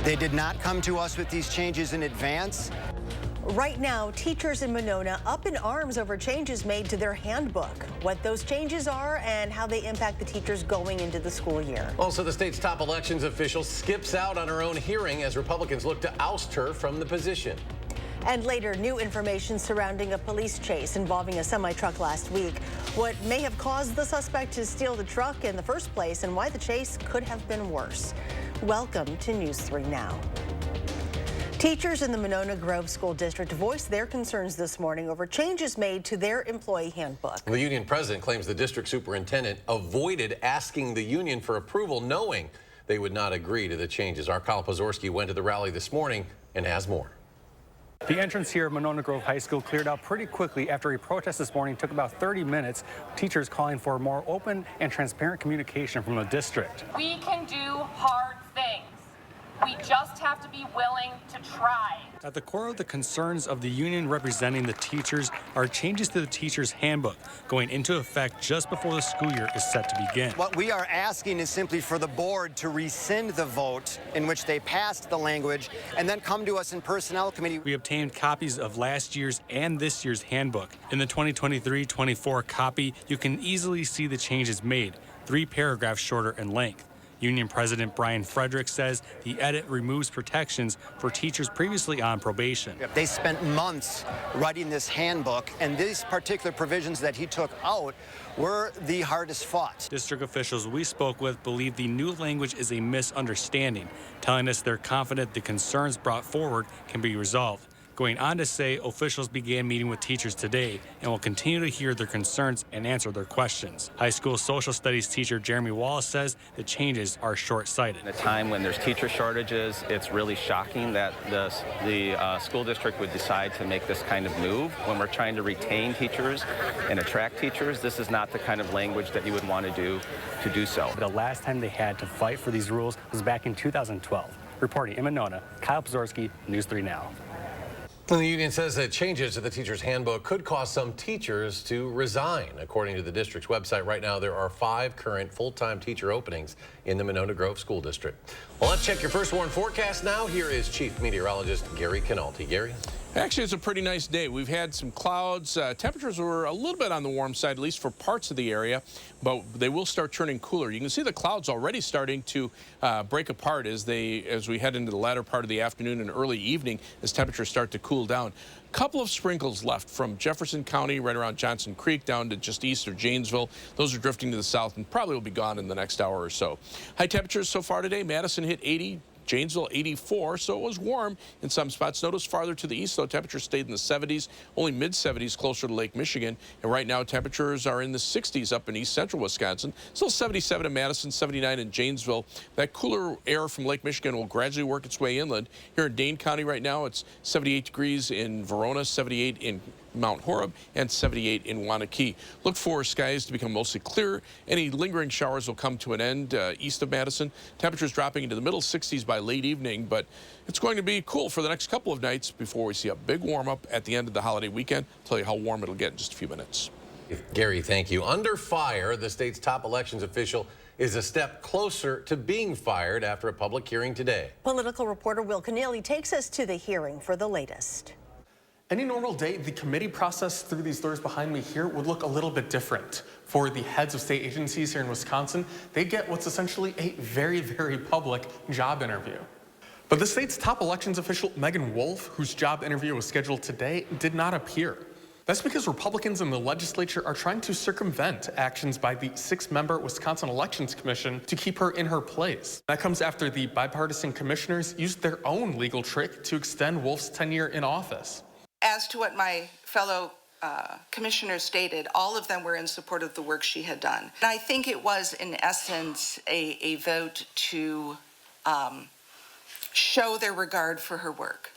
They did not come to us with these changes in advance. Right now, teachers in Monona up in arms over changes made to their handbook. What those changes are and how they impact the teachers going into the school year. Also, the state's top elections official skips out on her own hearing as Republicans look to oust her from the position. And later, new information surrounding a police chase involving a semi-truck last week. What may have caused the suspect to steal the truck in the first place and why the chase could have been worse. Welcome to News 3 Now. Teachers in the Monona Grove School District voiced their concerns this morning over changes made to their employee handbook. The union president claims the district superintendent avoided asking the union for approval, knowing they would not agree to the changes. Our Kyle Pozorski went to the rally this morning and has more. The entrance here at Monona Grove High School cleared out pretty quickly after a protest this morning took about 30 minutes. Teachers calling for more open and transparent communication from the district. We can do hard things. We just have to be willing to try. At the core of the concerns of the union representing the teachers are changes to the teacher's handbook going into effect just before the school year is set to begin. What we are asking is simply for the board to rescind the vote in which they passed the language and then come to us in Personnel Committee. We obtained copies of last year's and this year's handbook. In the 2023-24 copy, you can easily see the changes made, 3 paragraphs shorter in length. Union President Brian Frederick says the edit removes protections for teachers previously on probation. They spent months writing this handbook, and these particular provisions that he took out were the hardest fought. District officials we spoke with believe the new language is a misunderstanding, telling us they're confident the concerns brought forward can be resolved. Going on to say officials began meeting with teachers today and will continue to hear their concerns and answer their questions. High school social studies teacher Jeremy Wallace says the changes are short-sighted. In a time when there's teacher shortages, it's really shocking that the school district would decide to make this kind of move. When we're trying to retain teachers and attract teachers, this is not the kind of language that you would want to do so. The last time they had to fight for these rules was back in 2012. Reporting in Monona, Kyle Pozorski, News 3 Now. The union says that changes to the teacher's handbook could cause some teachers to resign. According to the district's website, right now there are 5 current full-time teacher openings in the Monona Grove School District. Well, let's check your first warn forecast now. Here is Chief Meteorologist Gary Canalti. Gary? Actually, it's a pretty nice day. We've had some clouds. Temperatures were a little bit on the warm side, at least for parts of the area, but they will start turning cooler. You can see the clouds already starting to break apart as we head into the latter part of the afternoon and early evening as temperatures start to cool down. Couple of sprinkles left from Jefferson County right around Johnson Creek down to just east of Janesville. Those are drifting to the south and probably will be gone in the next hour or so. High temperatures so far today, Madison hit 80. Janesville 84, so it was warm in some spots. Notice farther to the east, though, temperatures stayed in the 70s, only mid-70s closer to Lake Michigan. And right now, temperatures are in the 60s up in east central Wisconsin. Still 77 in Madison, 79 in Janesville. That cooler air from Lake Michigan will gradually work its way inland. Here in Dane County right now, it's 78 degrees in Verona, 78 in Mount Horeb, and 78 in Wanakee. Look for skies to become mostly clear. Any lingering showers will come to an end east of Madison. Temperatures dropping into the middle 60s by late evening, but it's going to be cool for the next couple of nights before we see a big warm-up at the end of the holiday weekend. I'll tell you how warm it'll get in just a few minutes. Gary, thank you. Under fire, the state's top elections official is a step closer to being fired after a public hearing today. Political reporter Will Keneally takes us to the hearing for the latest. Any normal day, the committee process through these doors behind me here would look a little bit different. For the heads of state agencies here in Wisconsin, they get what's essentially a very, very public job interview. But the state's top elections official, Megan Wolf, whose job interview was scheduled today, did not appear. That's because Republicans in the legislature are trying to circumvent actions by the 6-member Wisconsin Elections Commission to keep her in her place. That comes after the bipartisan commissioners used their own legal trick to extend Wolf's tenure in office. As to what my fellow commissioners stated, all of them were in support of the work she had done. And I think it was, in essence, a vote to show their regard for her work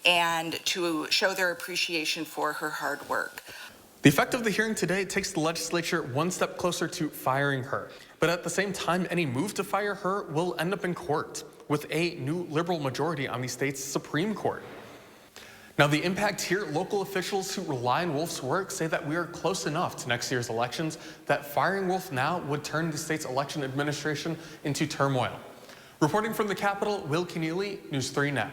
and to show their appreciation for her hard work. The effect of the hearing today takes the legislature one step closer to firing her. But at the same time, any move to fire her will end up in court with a new liberal majority on the state's Supreme Court. Now, the impact here, local officials who rely on Wolf's work say that we are close enough to next year's elections that firing Wolf now would turn the state's election administration into turmoil. Reporting from the Capitol, Will Keneally, News 3 Now.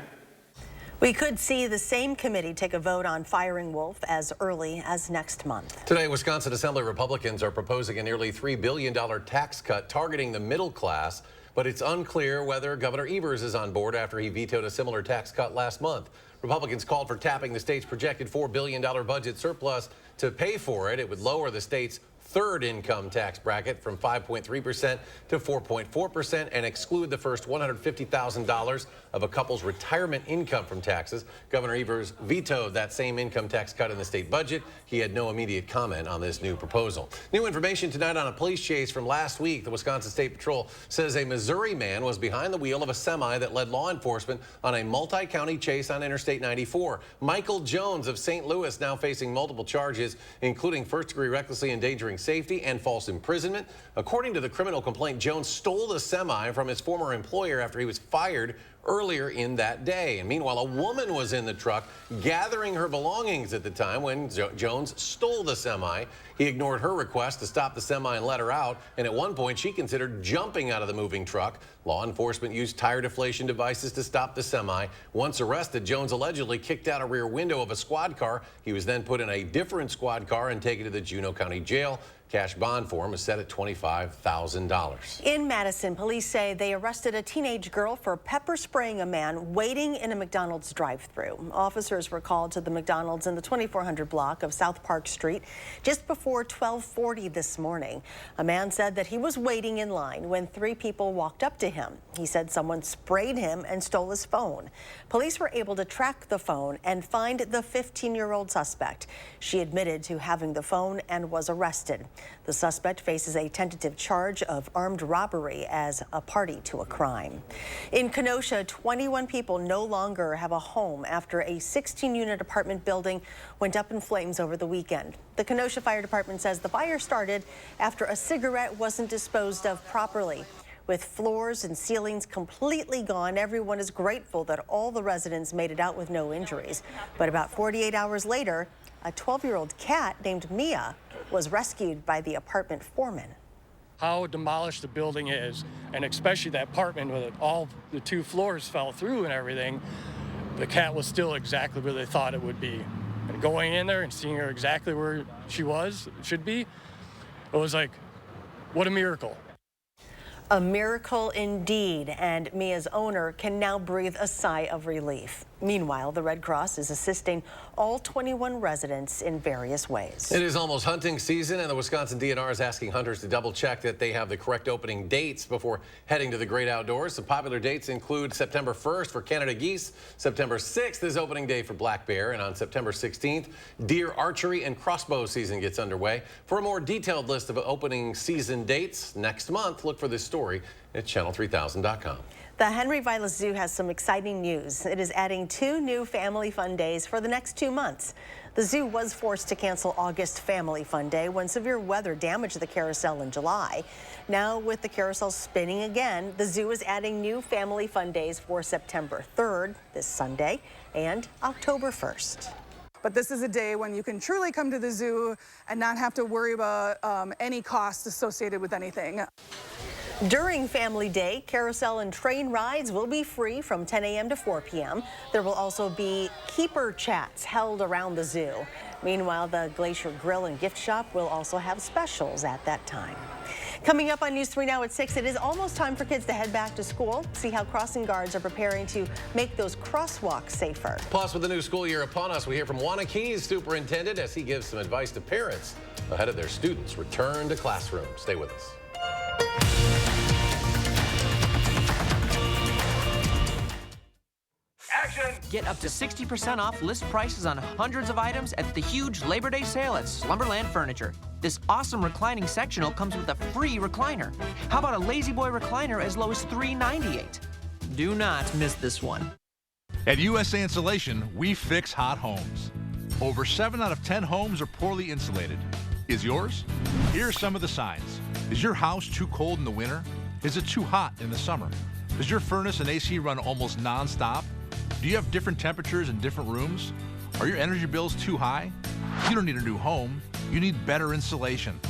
We could see the same committee take a vote on firing Wolf as early as next month. Today, Wisconsin Assembly Republicans are proposing a nearly $3 billion tax cut targeting the middle class, but it's unclear whether Governor Evers is on board after he vetoed a similar tax cut last month. Republicans called for tapping the state's projected $4 billion budget surplus to pay for it. It would lower the state's third income tax bracket from 5.3% to 4.4% and exclude the first $150,000 of a couple's retirement income from taxes. Governor Evers vetoed that same income tax cut in the state budget. He had no immediate comment on this new proposal. New information tonight on a police chase from last week. The Wisconsin State Patrol says a Missouri man was behind the wheel of a semi that led law enforcement on a multi-county chase on Interstate 94. Michael Jones of St. Louis now facing multiple charges, including first-degree recklessly endangering safety and false imprisonment. According to the criminal complaint, Jones stole the semi from his former employer after he was fired earlier in that day. And meanwhile, a woman was in the truck gathering her belongings at the time when Jones stole the semi. He ignored her request to stop the semi and let her out. And at one point, she considered jumping out of the moving truck. Law enforcement used tire deflation devices to stop the semi. Once arrested, Jones allegedly kicked out a rear window of a squad car. He was then put in a different squad car and taken to the Juneau County Jail. Cash bond for him is set at $25,000. In Madison, police say they arrested a teenage girl for pepper spraying a man waiting in a McDonald's drive-thru. Officers were called to the McDonald's in the 2400 block of South Park Street just before 12:40 this morning. A man said that he was waiting in line when 3 people walked up to him. He said someone sprayed him and stole his phone. Police were able to track the phone and find the 15-year-old suspect. She admitted to having the phone and was arrested. The suspect faces a tentative charge of armed robbery as a party to a crime. In Kenosha, 21 people no longer have a home after a 16-unit apartment building went up in flames over the weekend. The Kenosha Fire Department says the fire started after a cigarette wasn't disposed of properly. With floors and ceilings completely gone, everyone is grateful that all the residents made it out with no injuries. But about 48 hours later, a 12-year-old cat named Mia was rescued by the apartment foreman. How demolished the building is, and especially that apartment with all the 2 floors fell through and everything, the cat was still exactly where they thought it would be. And going in there and seeing her exactly where she should be, it was like, what a miracle. A miracle indeed, and Mia's owner can now breathe a sigh of relief. Meanwhile, the Red Cross is assisting all 21 residents in various ways. It is almost hunting season, and the Wisconsin DNR is asking hunters to double check that they have the correct opening dates before heading to the great outdoors. Some popular dates include September 1st for Canada geese, September 6th is opening day for black bear, and on September 16th, deer archery and crossbow season gets underway. For a more detailed list of opening season dates next month, look for this story at channel3000.com. The Henry Vilas Zoo has some exciting news. It is adding 2 new family fun days for the next 2 months. The zoo was forced to cancel August Family Fun Day when severe weather damaged the carousel in July. Now, with the carousel spinning again, the zoo is adding new family fun days for September 3rd, this Sunday, and October 1st. But this is a day when you can truly come to the zoo and not have to worry about any costs associated with anything. During Family Day, carousel and train rides will be free from 10 a.m. to 4 p.m. There will also be keeper chats held around the zoo. Meanwhile, the Glacier Grill and Gift Shop will also have specials at that time. Coming up on News 3 Now at 6, it is almost time for kids to head back to school. See how crossing guards are preparing to make those crosswalks safer. Plus, with the new school year upon us, we hear from Waunakee's superintendent as he gives some advice to parents ahead of their students' return to classrooms. Stay with us. Get up to 60% off list prices on hundreds of items at the huge Labor Day sale at Slumberland Furniture. This awesome reclining sectional comes with a free recliner. How about a Lazy Boy recliner as low as $398? Do not miss this one. At USA Insulation, we fix hot homes. Over 7 out of 10 homes are poorly insulated. Is yours? Here are some of the signs. Is your house too cold in the winter? Is it too hot in the summer? Does your furnace and AC run almost non-stop? Do you have different temperatures in different rooms? Are your energy bills too high? You don't need a new home. You need better insulation.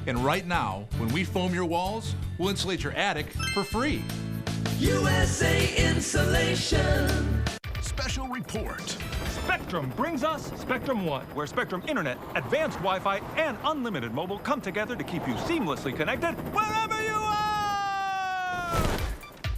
And right now, when we foam your walls, we'll insulate your attic for free. USA Insulation. Special report. Spectrum brings us Spectrum One, where Spectrum Internet, advanced Wi-Fi, and unlimited mobile come together to keep you seamlessly connected wherever you are!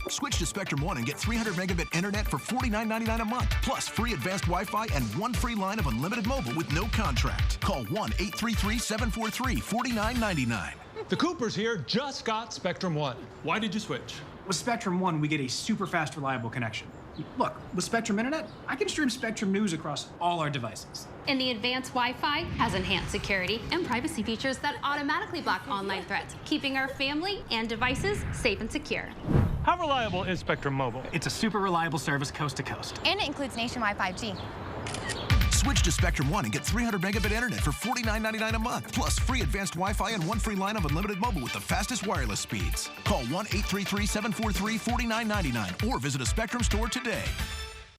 Switch to Spectrum One and get 300 megabit internet for $49.99 a month, plus free advanced Wi-Fi and one free line of unlimited mobile with no contract. Call 1-833-743-4999. The Coopers here just got Spectrum One. Why did you switch? With Spectrum One, we get a super fast, reliable connection. Look, with Spectrum Internet, I can stream Spectrum News across all our devices. And the advanced Wi-Fi has enhanced security and privacy features that automatically block online threats, keeping our family and devices safe and secure. How reliable is Spectrum Mobile? It's a super reliable service coast to coast. And it includes nationwide 5G. Switch to Spectrum One and get 300 megabit internet for $49.99 a month, plus free advanced Wi-Fi and one free line of unlimited mobile with the fastest wireless speeds. Call 1-833-743-4999 or visit a Spectrum store today.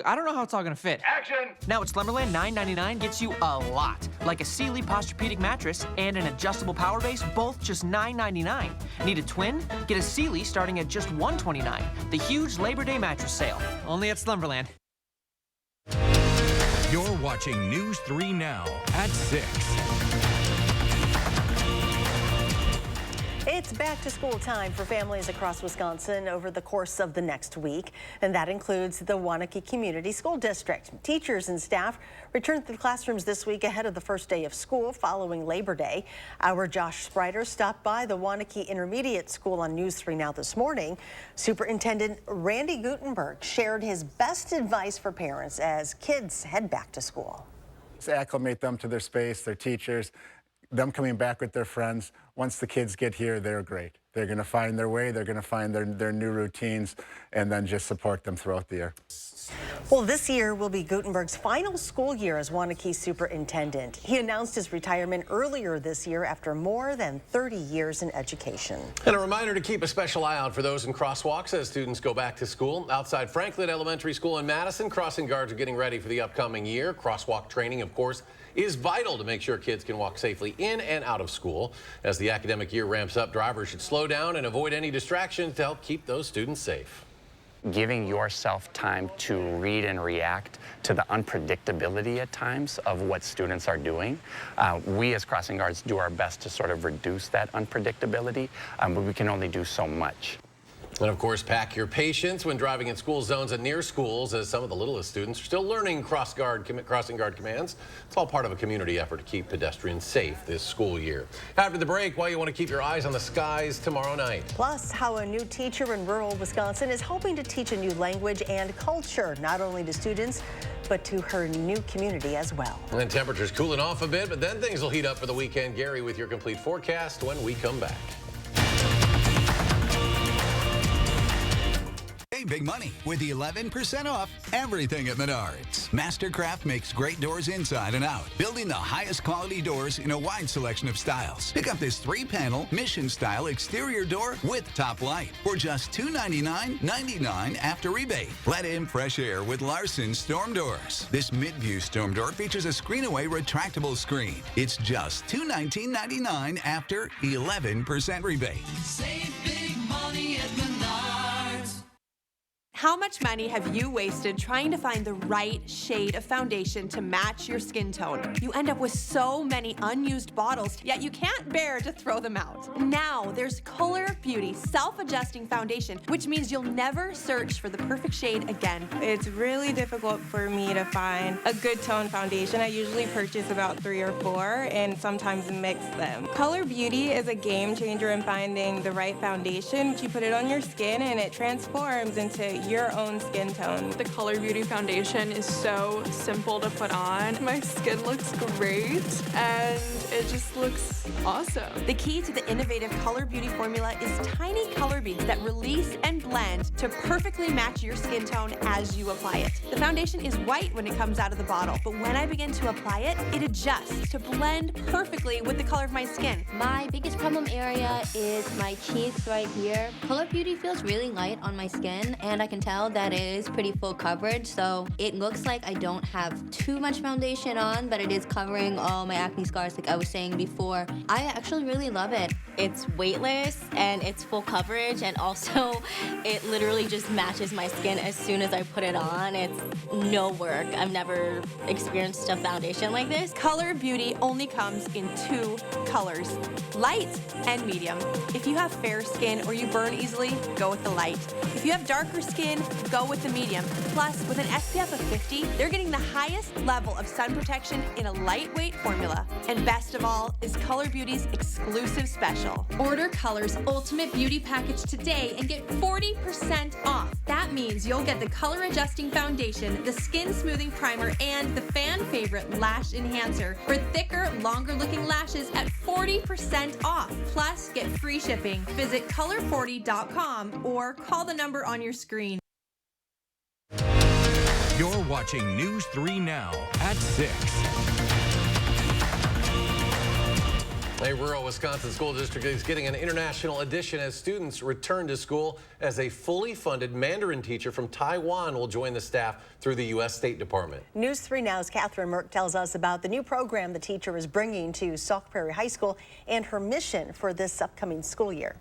I don't know how it's all gonna fit. Action! Now at Slumberland, $9.99 gets you a lot, like a Sealy Posturepedic mattress and an adjustable power base, both just $9.99. Need a twin? Get a Sealy starting at just $129. The huge Labor Day mattress sale, only at Slumberland. You're watching News 3 Now at 6. It's back to school time for families across Wisconsin over the course of the next week, and that includes the Waunakee Community School District. Teachers and staff returned to the classrooms this week ahead of the first day of school following Labor Day. Our Josh Sprider stopped by the Waunakee Intermediate School on News 3 Now this morning. Superintendent Randy Gutenberg shared his best advice for parents as kids head back to school. Acclimate them to their space, their teachers, them coming back with their friends. Once the kids get here, they're great. They're going to find their way, they're going to find their new routines, and then just support them throughout the year. Well, this year will be Gutenberg's final school year as Waunakee superintendent. He announced his retirement earlier this year after more than 30 years in education. And a reminder to keep a special eye out for those in crosswalks as students go back to school. Outside Franklin Elementary School in Madison, crossing guards are getting ready for the upcoming year. Crosswalk training, of course, is vital to make sure kids can walk safely in and out of school. As the academic year ramps up, drivers should slow down and avoid any distractions to help keep those students safe. Giving yourself time to read and react to the unpredictability at times of what students are doing. We as crossing guards do our best to sort of reduce that unpredictability, but we can only do so much. And of course, pack your patience when driving in school zones and near schools, as some of the littlest students are still learning crossing guard commands. It's all part of a community effort to keep pedestrians safe this school year. After the break, why you want to keep your eyes on the skies tomorrow night. Plus, how a new teacher in rural Wisconsin is hoping to teach a new language and culture, not only to students, but to her new community as well. And then temperatures cooling off a bit, but then things will heat up for the weekend. Gary with your complete forecast when we come back. Save big money with 11% off everything at Menards. Mastercraft makes great doors inside and out, building the highest quality doors in a wide selection of styles. Pick up this 3-panel mission-style exterior door with top light for just $299.99 after rebate. Let in fresh air with Larson Storm Doors. This mid-view storm door features a screen-away retractable screen. It's just $219.99 after 11% rebate. Save big money at Menards. How much money have you wasted trying to find the right shade of foundation to match your skin tone? You end up with so many unused bottles, yet you can't bear to throw them out. Now, there's Color Beauty Self-Adjusting Foundation, which means you'll never search for the perfect shade again. It's really difficult for me to find a good tone foundation. I usually purchase about 3 or 4 and sometimes mix them. Color Beauty is a game changer in finding the right foundation. You put it on your skin and it transforms into your own skin tone. The Color Beauty foundation is so simple to put on. My skin looks great and it just looks awesome. The key to the innovative Color Beauty formula is tiny color beads that release and blend to perfectly match your skin tone as you apply it. The foundation is white when it comes out of the bottle, but when I begin to apply it, it adjusts to blend perfectly with the color of my skin. My biggest problem area is my cheeks right here. Color Beauty feels really light on my skin and I can can tell that it is pretty full coverage, so it looks like I don't have too much foundation on, but it is covering all my acne scars like I was saying before. I actually really love it. It's weightless and it's full coverage, and also it literally just matches my skin as soon as I put it on. It's no work. I've never experienced a foundation like this. Color Beauty only comes in 2 colors, light and medium. If you have fair skin or you burn easily, go with the light. If you have darker skin, go with the medium. Plus, with an SPF of 50, they're getting the highest level of sun protection in a lightweight formula. And best of all is Color Beauty's exclusive special. Order Color's Ultimate Beauty Package today and get 40% off. That means you'll get the color adjusting foundation, the skin smoothing primer, and the fan favorite lash enhancer for thicker, longer looking lashes at 40% off. Plus, get free shipping. Visit color40.com or call the number on your screen. You're watching News 3 Now at 6. A rural Wisconsin school district is getting an international edition as students return to school, as a fully funded Mandarin teacher from Taiwan will join the staff through the U.S. State Department. News 3 Now's Catherine Merck tells us about the new program the teacher is bringing to Sauk Prairie High School and her mission for this upcoming school year.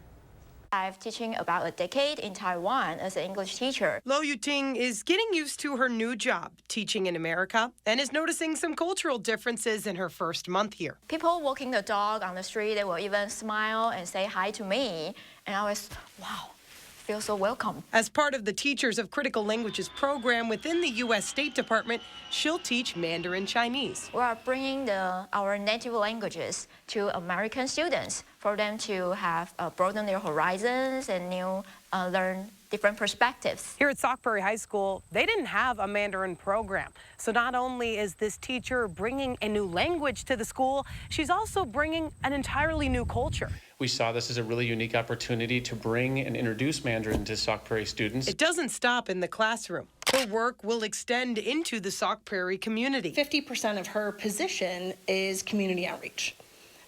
I've teaching about a decade in Taiwan as an English teacher. Lo Yuting is getting used to her new job, teaching in America, and is noticing some cultural differences in her first month here. People walking the dog on the street, they will even smile and say hi to me. And I was, wow, feel so welcome. As part of the Teachers of Critical Languages program within the U.S. State Department, she'll teach Mandarin Chinese. We are bringing our native languages to American students for them to have broaden their horizons and learn different perspectives. Here at Sauk Prairie High School, they didn't have a Mandarin program. So not only is this teacher bringing a new language to the school, she's also bringing an entirely new culture. We saw this as a really unique opportunity to bring and introduce Mandarin to Sauk Prairie students. It doesn't stop in the classroom. Her work will extend into the Sauk Prairie community. 50% of her position is community outreach.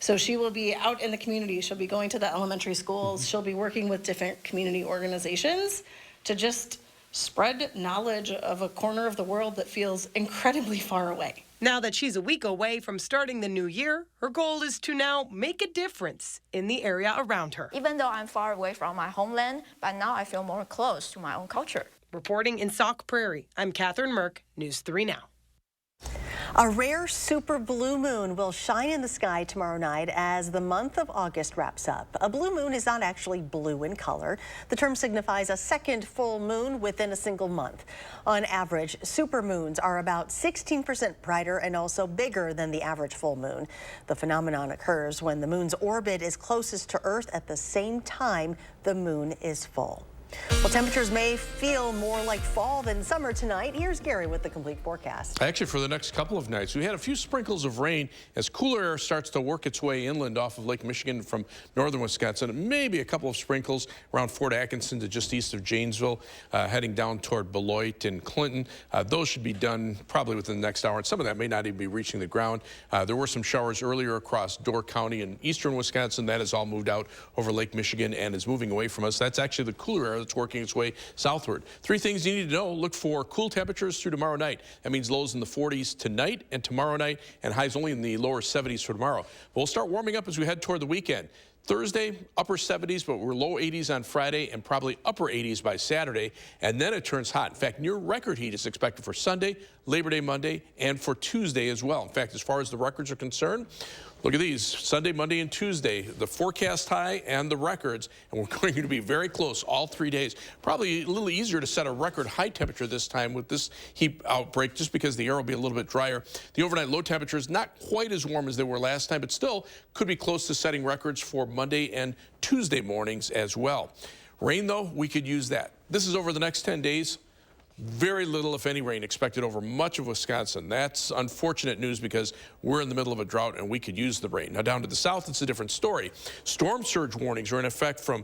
So she will be out in the community. She'll be going to the elementary schools. She'll be working with different community organizations to just spread knowledge of a corner of the world that feels incredibly far away. Now that she's a week away from starting the new year, her goal is to now make a difference in the area around her. Even though I'm far away from my homeland, but now I feel more close to my own culture. Reporting in Sauk Prairie, I'm Catherine Merck, News 3 Now. A rare super blue moon will shine in the sky tomorrow night as the month of August wraps up. A blue moon is not actually blue in color. The term signifies a second full moon within a single month. On average, super moons are about 16% brighter and also bigger than the average full moon. The phenomenon occurs when the moon's orbit is closest to Earth at the same time the moon is full. Well, temperatures may feel more like fall than summer tonight. Here's Gary with the complete forecast. Actually, for the next couple of nights, we had a few sprinkles of rain as cooler air starts to work its way inland off of Lake Michigan from northern Wisconsin. Maybe a couple of sprinkles around Fort Atkinson to just east of Janesville, heading down toward Beloit and Clinton. Those should be done probably within the next hour, and some of that may not even be reaching the ground. There were some showers earlier across Door County and eastern Wisconsin. That has all moved out over Lake Michigan and is moving away from us. That's actually the cooler air that's working its way southward. 3 things you need to know. Look for cool temperatures through tomorrow night. That means lows in the 40s tonight and tomorrow night, and highs only in the lower 70s for tomorrow. We'll start warming up as we head toward the weekend. Thursday, upper 70s, but we're low 80s on Friday and probably upper 80s by Saturday. And then it turns hot. In fact, near record heat is expected for Sunday, Labor Day Monday, and for Tuesday as well. In fact, as far as the records are concerned, look at these, Sunday, Monday, and Tuesday, the forecast high and the records, and we're going to be very close all 3 days. Probably a little easier to set a record high temperature this time with this heat outbreak, just because the air will be a little bit drier. The overnight low temperatures not quite as warm as they were last time, but still could be close to setting records for Monday and Tuesday mornings as well. Rain, though, we could use that. This is over the next 10 days. Very little, if any, rain expected over much of Wisconsin. That's unfortunate news because we're in the middle of a drought and we could use the rain. Now down to the south, it's a different story. Storm surge warnings are in effect from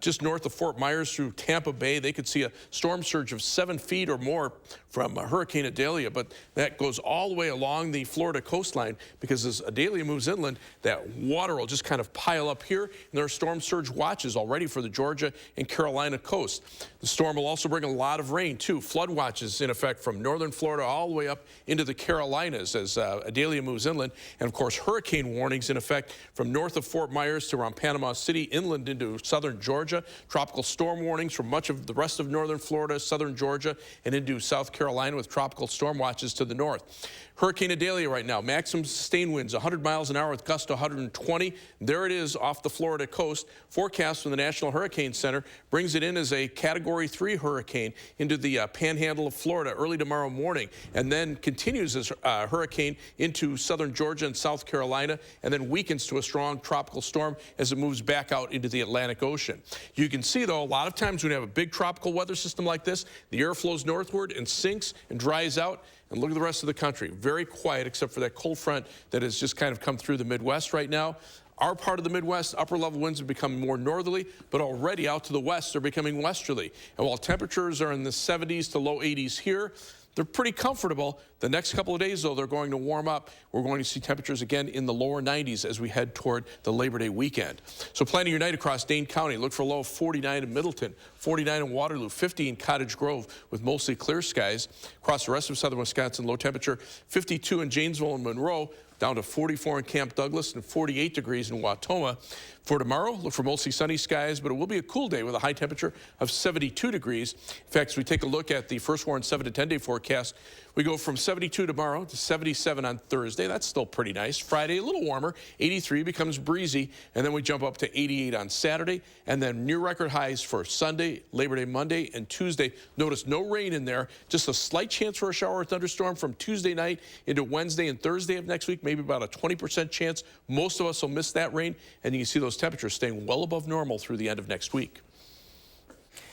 just north of Fort Myers through Tampa Bay. They could see a storm surge of 7 feet or more from Hurricane Idalia, but that goes all the way along the Florida coastline because as Idalia moves inland, that water will just kind of pile up here, and there are storm surge watches already for the Georgia and Carolina coast. The storm will also bring a lot of rain, too. Flood watches in effect from northern Florida all the way up into the Carolinas as Idalia moves inland, and of course hurricane warnings in effect from north of Fort Myers to around Panama City, inland into southern Georgia. Tropical storm warnings from much of the rest of northern Florida, southern Georgia, and into South Carolina with tropical storm watches to the north. Hurricane Idalia right now, maximum sustained winds 100 miles an hour with gusts to 120. There it is off the Florida coast. Forecast from the National Hurricane Center brings it in as a Category 3 hurricane into the panhandle of Florida early tomorrow morning, and then continues as a hurricane into southern Georgia and South Carolina, and then weakens to a strong tropical storm as it moves back out into the Atlantic Ocean. You can see, though, a lot of times when you have a big tropical weather system like this, the air flows northward and sinks and dries out. And look at the rest of the country. Very quiet except for that cold front that has just kind of come through the Midwest right now. Our part of the Midwest, upper level winds have become more northerly, but already out to the west they're becoming westerly. And while temperatures are in the 70s to low 80s here, they're pretty comfortable. The next couple of days, though, they're going to warm up. We're going to see temperatures again in the lower 90s as we head toward the Labor Day weekend. So planning your night across Dane County. Look for a low of 49 in Middleton, 49 in Waterloo, 50 in Cottage Grove with mostly clear skies. Across the rest of southern Wisconsin, low temperature 52 in Janesville and Monroe, down to 44 in Camp Douglas and 48 degrees in Wautoma. For tomorrow, look for mostly sunny skies, but it will be a cool day with a high temperature of 72 degrees. In fact, as we take a look at the first warn 7 to 10 day forecast, we go from 72 tomorrow to 77 on Thursday. That's still pretty nice. Friday, a little warmer, 83 becomes breezy, and then we jump up to 88 on Saturday, and then near record highs for Sunday, Labor Day Monday, and Tuesday. Notice no rain in there, just a slight chance for a shower or thunderstorm from Tuesday night into Wednesday and Thursday of next week, maybe about a 20% chance. Most of us will miss that rain, and you can see those temperatures staying well above normal through the end of next week.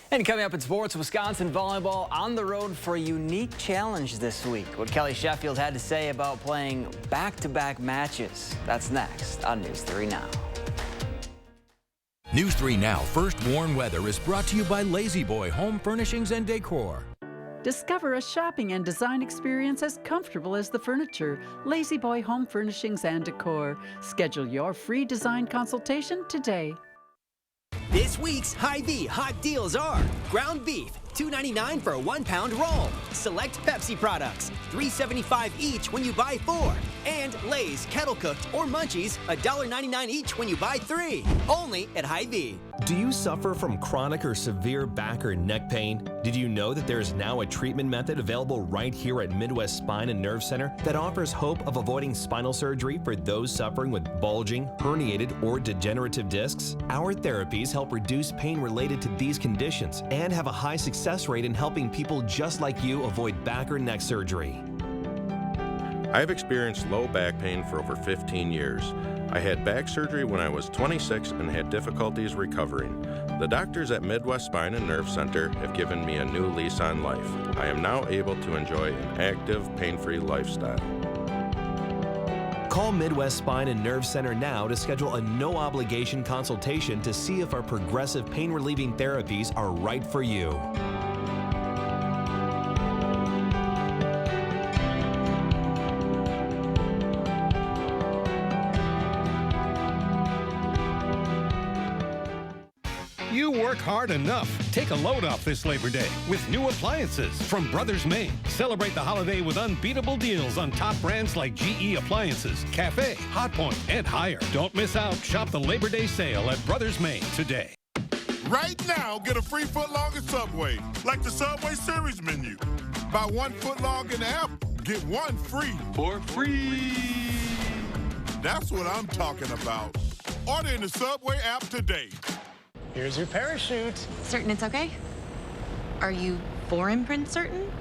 And coming up in sports, Wisconsin volleyball on the road for a unique challenge this week. What Kelly Sheffield had to say about playing back-to-back matches. That's next on News 3 Now. News 3 Now First Warn Weather is brought to you by Lazy Boy Home Furnishings and Decor. Discover a shopping and design experience as comfortable as the furniture. Lazy Boy Home Furnishings and Decor. Schedule your free design consultation today. This week's Hy-Vee hot deals are ground beef, $2.99 for a 1-pound roll. Select Pepsi products, $3.75 each when you buy 4. And Lay's Kettle Cooked or Munchies, $1.99 each when you buy 3. Only at Hy-Vee. Do you suffer from chronic or severe back or neck pain? Did you know that there is now a treatment method available right here at Midwest Spine and Nerve Center that offers hope of avoiding spinal surgery for those suffering with bulging, herniated, or degenerative discs? Our therapies help reduce pain related to these conditions and have a high success rate in helping people just like you avoid back or neck surgery. I've experienced low back pain for over 15 years. I had back surgery when I was 26 and had difficulties recovering. The doctors at Midwest Spine and Nerve Center have given me a new lease on life. I am now able to enjoy an active, pain-free lifestyle. Call Midwest Spine and Nerve Center now to schedule a no-obligation consultation to see if our progressive pain-relieving therapies are right for you. You work hard enough. Take a load off this Labor Day with new appliances from Brothers Maine. Celebrate the holiday with unbeatable deals on top brands like GE Appliances, Cafe, Hotpoint, and Haier. Don't miss out. Shop the Labor Day sale at Brothers Maine today. Right now, get a free footlong at Subway, like the Subway Series menu. Buy 1 footlong in the app, get 1 free. For free. That's what I'm talking about. Order in the Subway app today. Here's your parachute. Certain it's okay? Are you 4-imprint certain?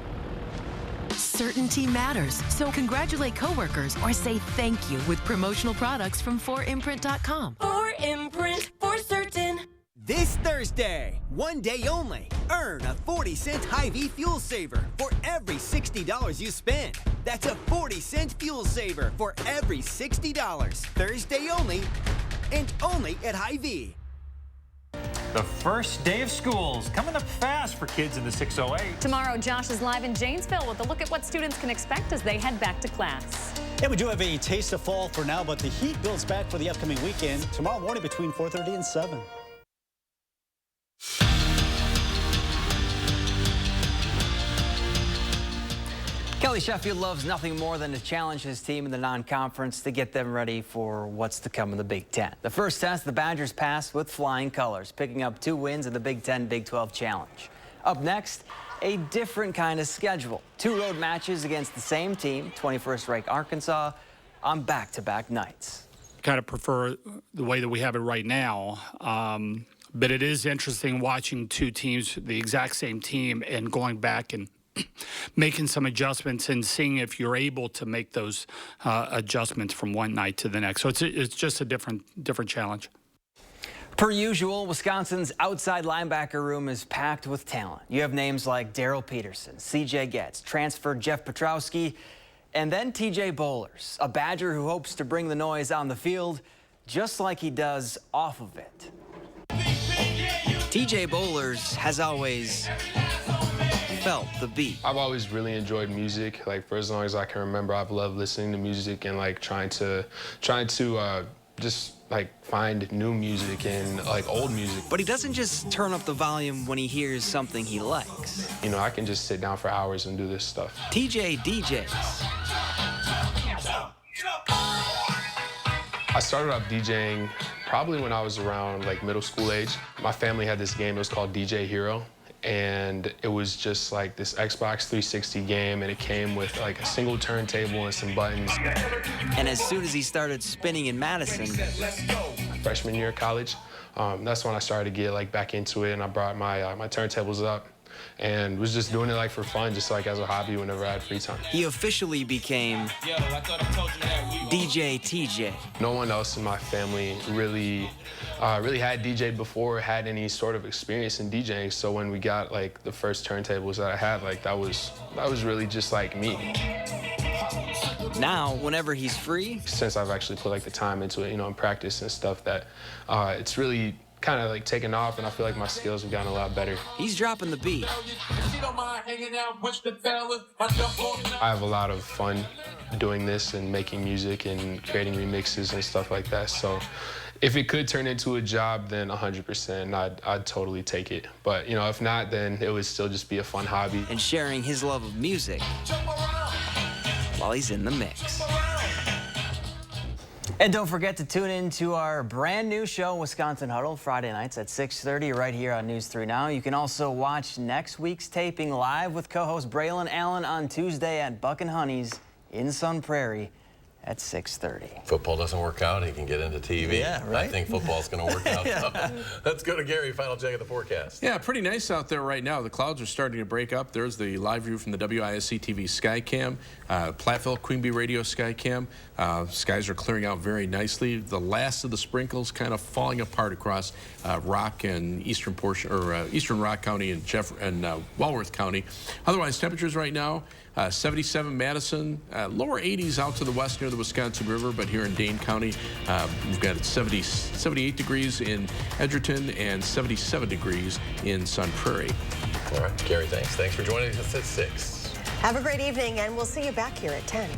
Certainty matters, so congratulate coworkers or say thank you with promotional products from 4imprint.com. 4-imprint for certain. This Thursday, one day only, Earn a 40-cent Hy-Vee fuel saver for every $60 you spend. That's a 40-cent fuel saver for every $60. Thursday only, and only at Hy-Vee. The first day of school's coming up fast for kids in the 608. Tomorrow, Josh is live in Janesville with a look at what students can expect as they head back to class. Yeah, we do have a taste of fall for now, but the heat builds back for the upcoming weekend. Tomorrow morning between 4:30 and 7. Kelly Sheffield loves nothing more than to challenge his team in the non-conference to get them ready for what's to come in the Big Ten. The first test, the Badgers passed with flying colors, picking up 2 wins in the Big Ten Big 12 Challenge. Up next, a different kind of schedule. 2 road matches against the same team, 21st ranked Arkansas, on back-to-back nights. Kind of prefer the way that we have it right now. But it is interesting watching 2 teams, the exact same team, and going back and making some adjustments and seeing if you're able to make those adjustments from one night to the next. So it's just a different challenge. Per usual, Wisconsin's outside linebacker room is packed with talent. You have names like Darrell Peterson, C.J. Getz, transfer Jeff Petrowski, and then T.J. Bollers, a Badger who hopes to bring the noise on the field just like he does off of it. T.J. Bollers has always felt the beat. I've always really enjoyed music. Like, for as long as I can remember, I've loved listening to music and like trying to just like find new music and like old music. But he doesn't just turn up the volume when he hears something he likes. You know, I can just sit down for hours and do this stuff. TJ DJs. I started off DJing probably when I was around like middle school age. My family had this game, it was called DJ Hero. And it was just like this Xbox 360 game, and it came with like a single turntable and some buttons. And as soon as he started spinning in Madison, freshman year of college, that's when I started to get like back into it, and I brought my my turntables up and was just doing it like for fun, just like as a hobby whenever I had free time. He officially became DJ TJ. No one else in my family really had DJ before, had any sort of experience in DJing. So when we got like the first turntables that I had, like that was really just like me. Now, whenever he's free, since I've actually put like the time into it, you know, in practice and stuff, that it's really kind of like taken off, and I feel like my skills have gotten a lot better. He's dropping the beat. I have a lot of fun doing this and making music and creating remixes and stuff like that. So if it could turn into a job, then 100%, I'd totally take it. But, you know, if not, then it would still just be a fun hobby. And sharing his love of music while he's in the mix. And don't forget to tune in to our brand new show, Wisconsin Huddle, Friday nights at 6:30 right here on News 3 Now. You can also watch next week's taping live with co-host Braylon Allen on Tuesday at Buck and Honey's in Sun Prairie at 6:30. Football doesn't work out, he can get into TV. Yeah, right? I think football's going to work out. Yeah. Let's go to Gary, final check of the forecast. Yeah, pretty nice out there right now. The clouds are starting to break up. There's the live view from the WISC-TV Skycam, Platteville Queen Bee Radio Skycam. Skies are clearing out very nicely. The last of the sprinkles kind of falling apart across Rock and eastern portion, or eastern Rock County and Walworth County. Otherwise, temperatures right now, 77 Madison, lower 80s out to the west near the Wisconsin River, but here in Dane County, we've got 78 degrees in Edgerton and 77 degrees in Sun Prairie. All right, Gary, thanks. Thanks for joining us at 6. Have a great evening, and we'll see you back here at 10.